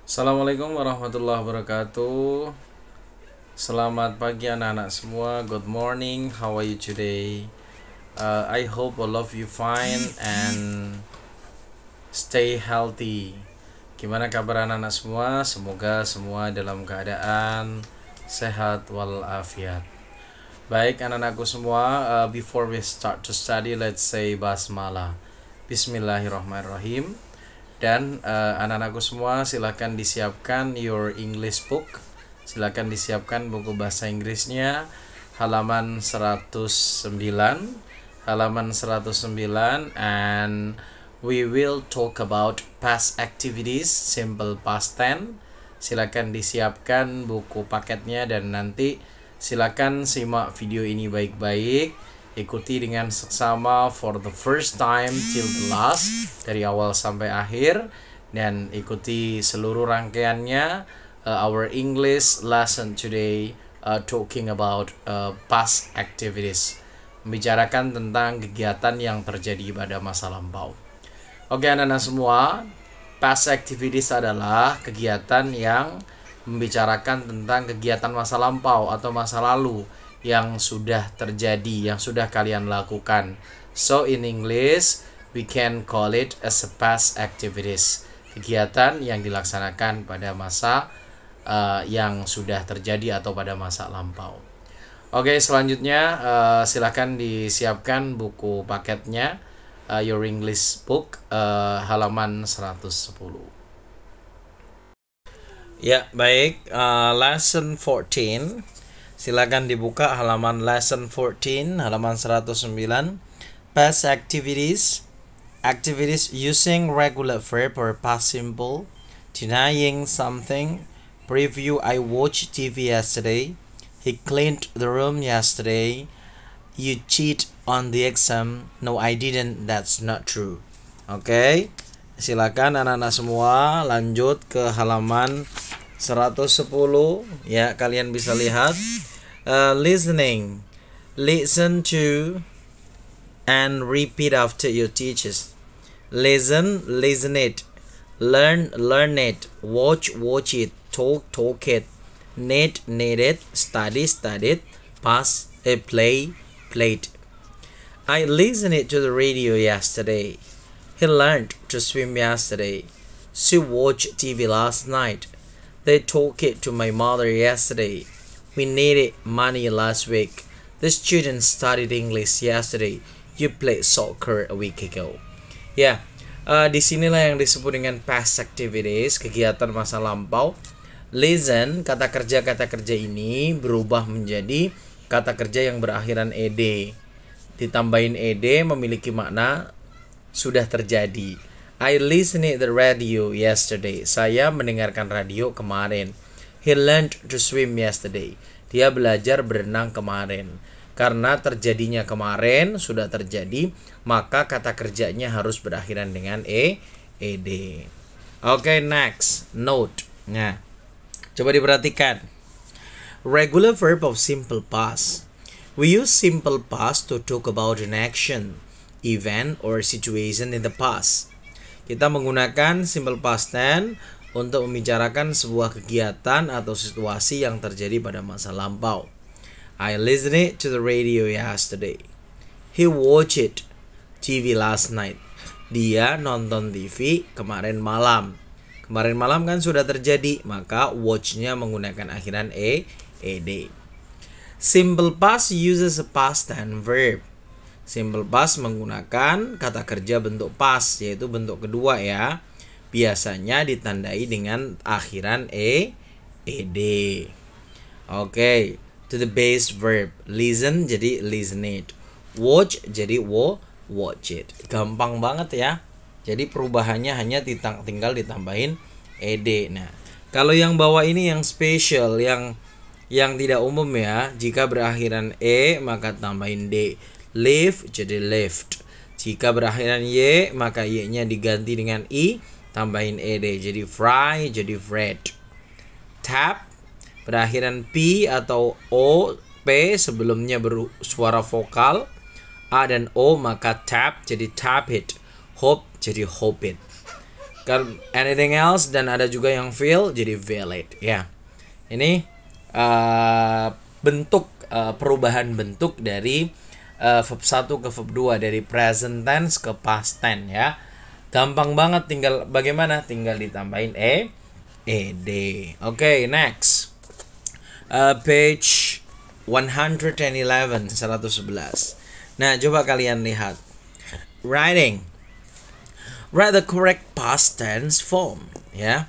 Assalamualaikum warahmatullahi wabarakatuh. Selamat pagi anak-anak semua. Good morning. How are you today? I hope all of you fine and stay healthy. Gimana kabar anak-anak semua? Semoga semua dalam keadaan sehat walafiat. Baik anak-anakku semua, before we start to study, let's say basmalah. Bismillahirrahmanirrahim. Dan anak-anakku semua, silakan disiapkan your English book. Silakan disiapkan buku bahasa Inggrisnya halaman 109. Halaman 109 and we will talk about past activities, simple past tense. Silakan disiapkan buku paketnya dan nanti silakan simak video ini baik-baik. Ikuti dengan seksama for the first time till the last, dari awal sampai akhir, dan ikuti seluruh rangkaiannya. Our English lesson today talking about past activities, membicarakan tentang kegiatan yang terjadi pada masa lampau. Oke anak-anak semua, past activities adalah kegiatan yang membicarakan tentang kegiatan masa lampau atau masa lalu yang sudah terjadi, yang sudah kalian lakukan. So in English, we can call it as a past activities. Kegiatan yang dilaksanakan pada masa yang sudah terjadi atau pada masa lampau. Oke, selanjutnya silakan disiapkan buku paketnya, your English book, halaman 110. Ya, baik. Lesson 14. Silakan dibuka halaman lesson 14, halaman 109. Past activities. Activities using regular verb or past simple. Denying something. Preview, I watched TV yesterday. He cleaned the room yesterday. You cheat on the exam. No, I didn't. That's not true. Oke. Silakan anak-anak semua lanjut ke halaman 110 ya, kalian bisa lihat. Listening, listen to and repeat after your teachers. Listen, listen it. Learn, learn it. Watch, watch it. Talk, talk it. Need, need it. Study, study it. Pass, play, played. I listened it to the radio yesterday. He learned to swim yesterday. She watched TV last night. They talked it to my mother yesterday. We needed money last week. The students studied English yesterday. You played soccer a week ago. Ya, disinilah yang disebut dengan past activities, kegiatan masa lampau. Listen, kata kerja ini berubah menjadi kata kerja yang berakhiran ed. Ditambahin ed memiliki makna sudah terjadi. I listened to the radio yesterday. Saya mendengarkan radio kemarin. He learned to swim yesterday. Dia belajar berenang kemarin. Karena terjadinya kemarin sudah terjadi, maka kata kerjanya harus berakhiran dengan ed. Oke, next. Note. Nah, coba diperhatikan. Regular verb of simple past. We use simple past to talk about an action, event, or situation in the past. Kita menggunakan simple past tense untuk membicarakan sebuah kegiatan atau situasi yang terjadi pada masa lampau. I listened to the radio yesterday. He watched TV last night. Dia nonton TV kemarin malam. Kemarin malam kan sudah terjadi, maka watch-nya menggunakan akhiran ed. Simple past uses a past tense verb. Simple past menggunakan kata kerja bentuk past, yaitu bentuk kedua ya. Biasanya ditandai dengan akhiran ed. Oke, to the base verb. Listen jadi listen it. Watch jadi watch it. Gampang banget ya. Jadi perubahannya hanya tinggal ditambahin ed. Nah, kalau yang bawah ini yang special, yang tidak umum ya. Jika berakhiran maka tambahin d. Live jadi left. Jika berakhiran y maka y-nya diganti dengan i, tambahin ed jadi fry jadi fried. Tap berakhiran p atau o, p sebelumnya bersuara vokal a dan o, maka tap jadi tap it. Hope jadi hope it. Anything else, dan ada juga yang fail jadi valid ya. Ini bentuk perubahan bentuk dari verb 1 ke verb 2, dari present tense ke past tense ya. Gampang banget, tinggal bagaimana? Tinggal ditambahin ed. Oke, next. Page 111. Nah, coba kalian lihat. Writing. Write the correct past tense form ya.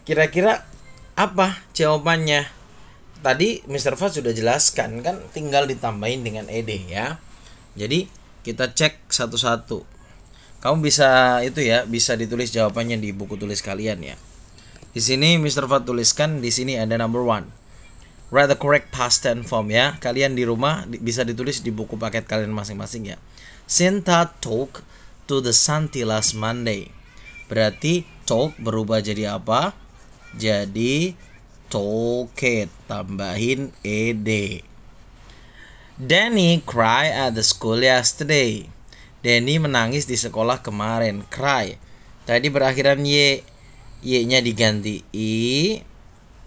Kira-kira apa jawabannya? Tadi Mr. Faz sudah jelaskan kan, tinggal ditambahin dengan ed ya. Jadi kita cek satu-satu. Kamu bisa itu ya, bisa ditulis jawabannya di buku tulis kalian ya. Di sini Mr. Faz tuliskan, di sini ada number 1. Write the correct past tense form ya. Kalian di rumah bisa ditulis di buku paket kalian masing-masing ya. Sinta talk to the Santi last Monday. Berarti talk berubah jadi apa? Jadi talked, tambahin ed. Danny cry at the school yesterday. Danny menangis di sekolah kemarin. Cry tadi berakhiran y, y-nya diganti i,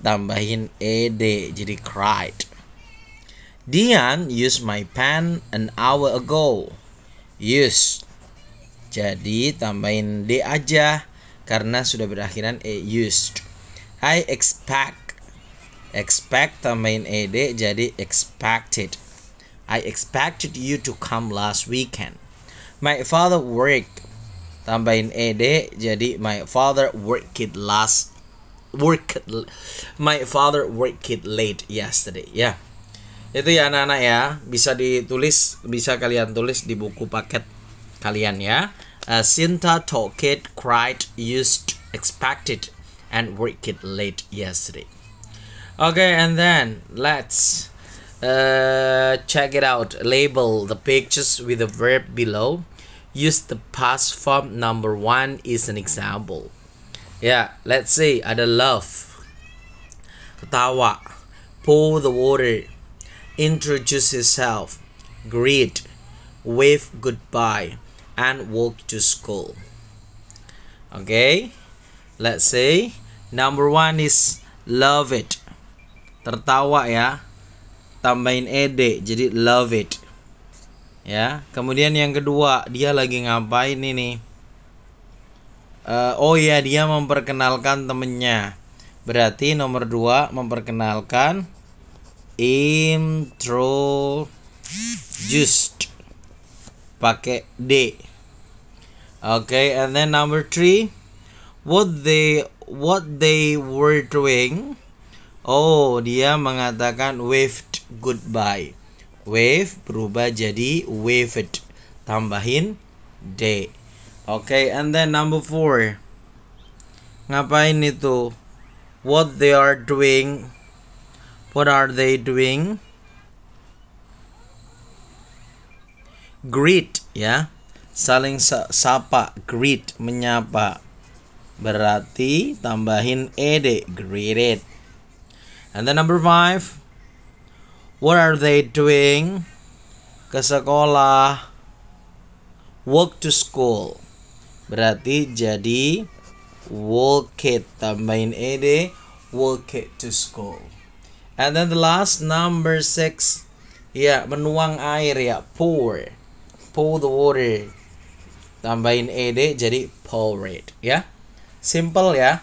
tambahin ed jadi cried. Dian used my pen an hour ago. Used, jadi tambahin d aja karena sudah berakhiran used. I expect tambahin ed jadi expected. I expected you to come last weekend. My father worked, tambahin ed jadi my father worked late yesterday ya. Itu ya anak-anak ya, bisa ditulis, bisa kalian tulis di buku paket kalian ya. Sinta talked, cried, used, expected, and worked late yesterday. Okay, and then let's check it out. Label the pictures with the verb below. Use the past form. Number 1 is an example. Yeah, let's say ada love, ketawa, pour the water, introduce yourself, greet, wave goodbye, and walk to school. Okay, let's say number 1 is love it, tertawa ya, tambahin ed jadi love it ya. Kemudian yang kedua, dia lagi ngapain ini? Oh ya, dia memperkenalkan temennya. Berarti nomor 2 memperkenalkan, introduced, pakai d. Okay, and then number 3, what they were doing. Oh, dia mengatakan waved goodbye. Wave berubah jadi waved, tambahin d. Okay, and then number 4, ngapain itu? What they are doing. What are they doing? Greet ya, saling sapa, greet, menyapa. Berarti tambahin ed, greeted. And then number 5, what are they doing? Ke sekolah. Walk to school. Berarti jadi walked, tambahin ed, walked to school. And then the last, number 6, ya, menuang air ya, pour the water, tambahin ed jadi poured ya. Simple ya.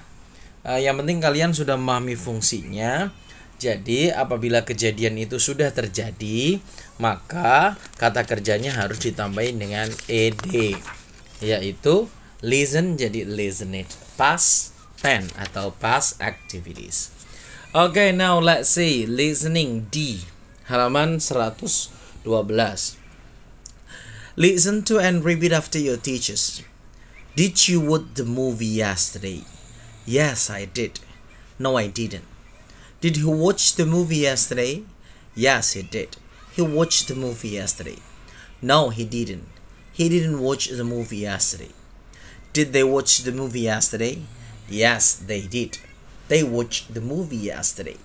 Yang penting kalian sudah memahami fungsinya. Jadi apabila kejadian itu sudah terjadi, maka kata kerjanya harus ditambahin dengan ed, yaitu listen jadi listened, past tense atau past activities. Okay, now let's see listening D, halaman 112. Listen to and repeat after your teachers. Did you watch the movie yesterday? Yes, I did. No, I didn't. Did he watch the movie yesterday? Yes, he did. He watched the movie yesterday. No, he didn't. He didn't watch the movie yesterday. Did they watch the movie yesterday? Yes, they did. They watched the movie yesterday.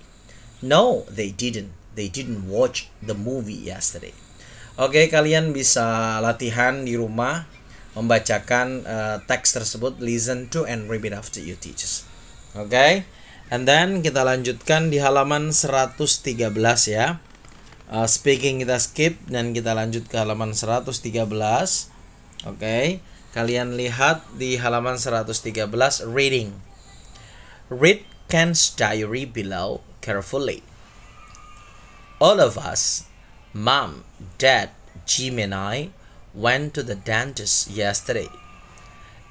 No, they didn't. They didn't watch the movie yesterday. Oke, kalian bisa latihan di rumah. membacakan teks tersebut. Listen to and repeat after you teachers. Okay? And then kita lanjutkan di halaman 113 ya. Speaking kita skip dan kita lanjut ke halaman 113. Okay? Kalian lihat di halaman 113 reading. Read Ken's diary below carefully. All of us, Mom, Dad, Jim and I went to the dentist yesterday.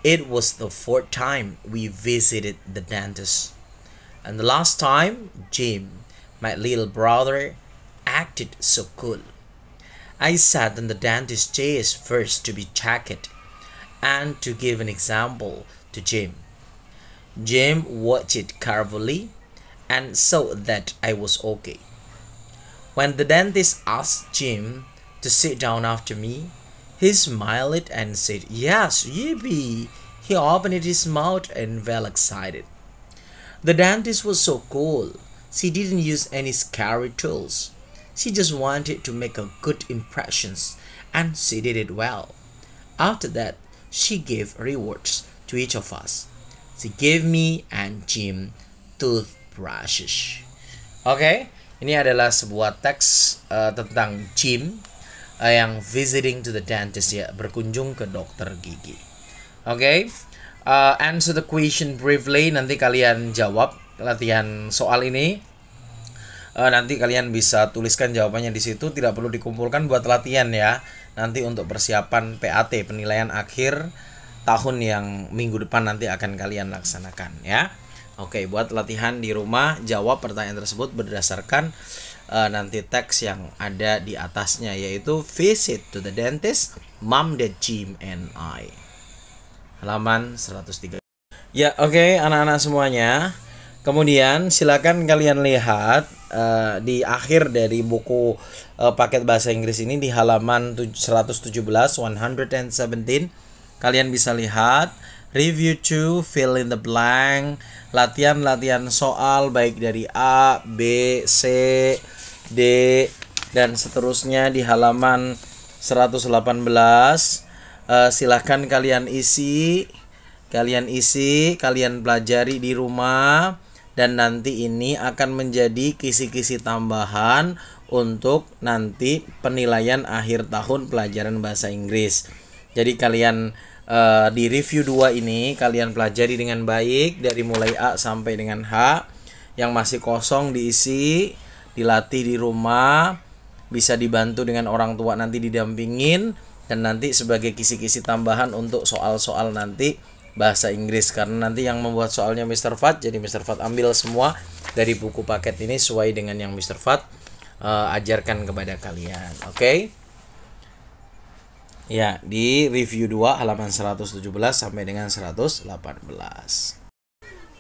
It was the 4th time we visited the dentist. And the last time, Jim, my little brother, acted so cool. I sat in the dentist's chair first to be checked and to give an example to Jim. Jim watched it carefully and saw that I was okay. When the dentist asked Jim to sit down after me, he smiled and said, "Yes, yippee." He opened his mouth and felt excited. The dentist was so cool. She didn't use any scary tools. She just wanted to make a good impressions, and she did it well. After that, she gave rewards to each of us. She gave me and Jim toothbrushes. Oke, ini adalah sebuah teks tentang Jim yang visiting to the dentist ya, berkunjung ke dokter gigi. Oke. Answer the question briefly. Nanti kalian jawab latihan soal ini. Nanti kalian bisa tuliskan jawabannya di situ. Tidak perlu dikumpulkan buat latihan ya. Nanti untuk persiapan PAT, penilaian akhir tahun yang minggu depan nanti akan kalian laksanakan ya. Oke, buat latihan di rumah jawab pertanyaan tersebut berdasarkan nanti teks yang ada di atasnya, yaitu visit to the dentist, Mom, Dad, Jim and I. Halaman 103. Ya, oke, anak-anak semuanya. Kemudian silakan kalian lihat di akhir dari buku paket bahasa Inggris ini di halaman 117, 117. Kalian bisa lihat review 2, fill in the blank, latihan-latihan soal baik dari A, B, C, D dan seterusnya di halaman 118. Silahkan kalian isi, kalian pelajari di rumah, dan nanti ini akan menjadi kisi-kisi tambahan untuk nanti penilaian akhir tahun pelajaran bahasa Inggris. Jadi kalian di review 2 ini kalian pelajari dengan baik dari mulai A sampai dengan H. Yang masih kosong diisi, dilatih di rumah, bisa dibantu dengan orang tua nanti didampingin. Dan nanti sebagai kisi-kisi tambahan untuk soal-soal nanti bahasa Inggris. Karena nanti yang membuat soalnya Mr. Fat, jadi Mr. Fat ambil semua dari buku paket ini sesuai dengan yang Mr. Fat ajarkan kepada kalian. Oke? Ya, di review 2 halaman 117 sampai dengan 118.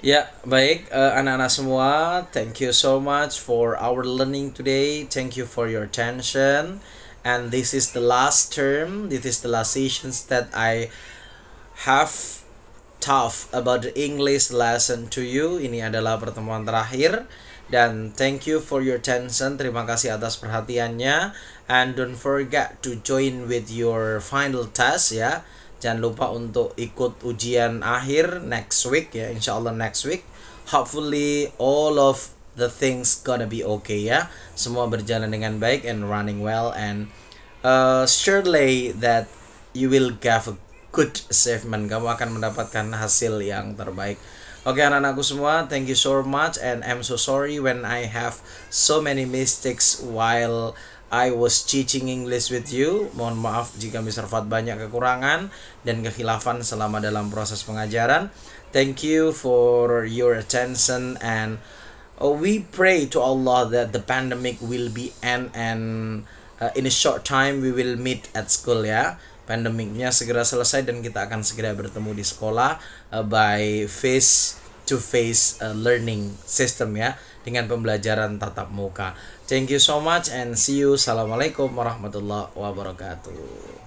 Ya, baik anak-anak semua, thank you so much for our learning today. Thank you for your attention. And this is the last term, this is the last sessions that I have taught about the English lesson to you. Ini adalah pertemuan terakhir. Dan thank you for your attention. Terima kasih atas perhatiannya. And don't forget to join with your final test ya. Jangan lupa untuk ikut ujian akhir next week ya. Insya Allah next week. Hopefully all of the things gonna be okay ya. Semua berjalan dengan baik and running well, and surely that you will get a good achievement. Kamu akan mendapatkan hasil yang terbaik. Oke anak-anakku semua, thank you so much, and I'm so sorry when I have so many mistakes while I was teaching English with you. Mohon maaf jika Mr. Fat banyak kekurangan dan kekhilafan selama dalam proses pengajaran. Thank you for your attention, and we pray to Allah that the pandemic will be end, and in a short time we will meet at school ya. Pandemiknya segera selesai dan kita akan segera bertemu di sekolah by face to face learning system ya, dengan pembelajaran tatap muka. Thank you so much and see you. Assalamualaikum warahmatullahi wabarakatuh.